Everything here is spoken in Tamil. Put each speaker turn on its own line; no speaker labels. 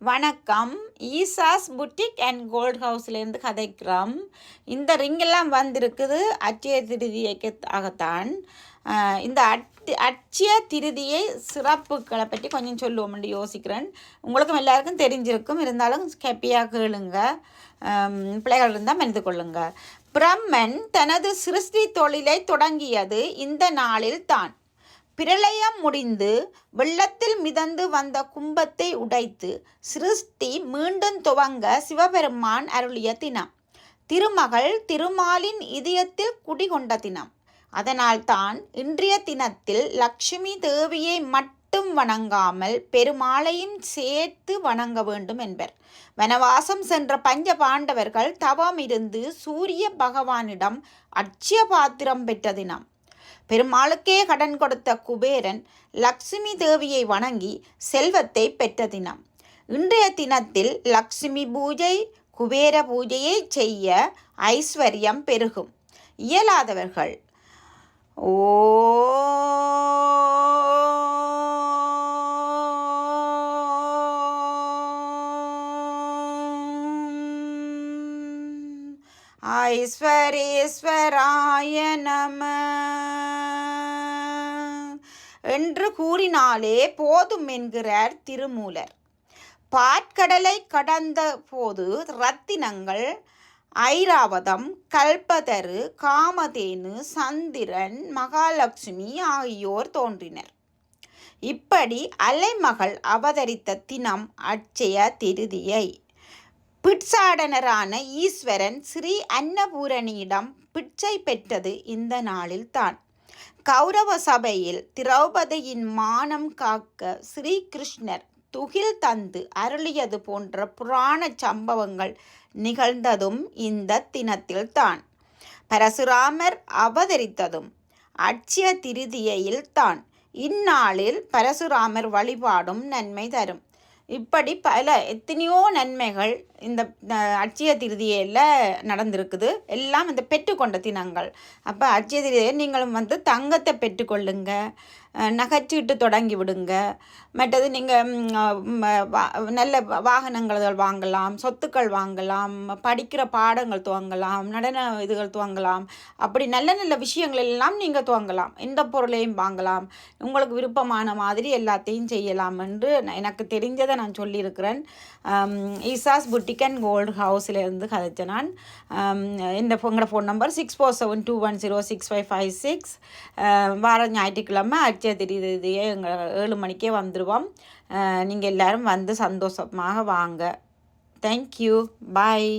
வணக்கம். ஈசாஸ் புட்டிக் அண்ட் கோல்ட் ஹவுஸ்லேருந்து கதைக்கிறோம். இந்த ரிங்கெல்லாம் வந்திருக்குது அட்சய திருதியைக்காகத்தான். இந்த அட்சய திருதியை சிறப்புகளை பற்றி கொஞ்சம் சொல்லுவோம்னு யோசிக்கிறேன். உங்களுக்கும் எல்லாருக்கும் தெரிஞ்சிருக்கும், இருந்தாலும் ஹாப்பியாக கேளுங்க. பிள்ளைகள் இருந்தால் மனித கொள்ளுங்க. பிரம்மன் தனது சிருஷ்டி தொழிலை தொடங்கியது இந்த நாளில் தான். பிரளயம் முடிந்து வெள்ளத்தில் மிதந்து வந்த கும்பத்தை உடைத்து சிருஷ்டி மீண்டும் துவங்க சிவபெருமான் அருளிய தினம். திருமகள் திருமாலின் இதயத்தில் குடிகொண்ட தினம். அதனால்தான் இன்றைய தினத்தில் லக்ஷ்மி தேவியை மட்டும் வணங்காமல் பெருமாளையும் சேர்த்து வணங்க வேண்டும் என்பர். வனவாசம் சென்ற பஞ்ச பாண்டவர்கள் தவம் இருந்து சூரிய பகவானிடம் அட்சய பாத்திரம் பெற்ற தினம். பெருமாளுக்கே கடன் கொடுத்த குபேரன் லக்ஷ்மி தேவியை வணங்கி செல்வத்தை பெற்ற தினம். இன்றைய தினத்தில் லக்ஷ்மி பூஜை குபேர பூஜையை செய்ய ஐஸ்வர்யம் பெருகும். இயலாதவர்கள் ஐஸ்வரேஸ்வராய நம என்று கூறினாலே போதும் என்கிறார் திருமூலர். பாற்கடலை கடந்த போது ரத்தினங்கள் ஐராவதம், கல்பதரு, காமதேனு, சந்திரன், மகாலட்சுமி ஆகியோர் தோன்றினர். இப்படி அலைமகள் அவதரித்த தினம் அட்சய திருதியை. பிட்சாடனரான ஈஸ்வரன் ஸ்ரீ அன்னபூரணியிடம் பிட்சை பெற்றது இந்த நாளில்தான். கௌரவ சபையில் திரௌபதியின் மானம் காக்க ஸ்ரீகிருஷ்ணர் துகில் தந்து அருளியது போன்ற புராண சம்பவங்கள் நிகழ்ந்ததும் இந்த தினத்தில்தான். பரசுராமர் அவதரித்ததும் அட்சய திருதியையில்தான். இந்நாளில் பரசுராமர் வழிபாடும் நன்மை தரும். இப்படி எத்தனையோ நன்மைகள் இந்த அட்சய திருதியில் நடந்திருக்குது. எல்லாம் இந்த பெற்றுக்கொண்ட தினங்கள். அப்போ அட்சய திருதியை நீங்களும் தங்கத்தை பெற்றுக்கொள்ளுங்க, நகைச்சீட்டு தொடங்கி விடுங்க. மற்றது நீங்கள் நல்ல வாகனங்கள் வாங்கலாம், சொத்துக்கள் வாங்கலாம், படிக்கிற பாடங்கள் துவங்கலாம், நடன இதுகள் துவங்கலாம். அப்படி நல்ல நல்ல விஷயங்கள் எல்லாம் நீங்கள் துவங்கலாம். எந்த பொருளையும் வாங்கலாம், உங்களுக்கு விருப்பமான மாதிரி எல்லாத்தையும் செய்யலாம் என்று எனக்கு தெரிஞ்சதை நான் சொல்லியிருக்கிறேன். ஈசாஸ் புட்டிக் அண்ட் கோல்ட் ஹவுஸ்லேருந்து கதைச்ச நான். உங்களோட ஃபோன் நம்பர் 6472106556. வார ஞாயிற்றுக்கிழமை அட்சய திருதியை 7 மணிக்கே வந்துடுவோம். நீங்கள் எல்லோரும் வந்து சந்தோஷமாக வாங்க. தேங்க்யூ. பாய்.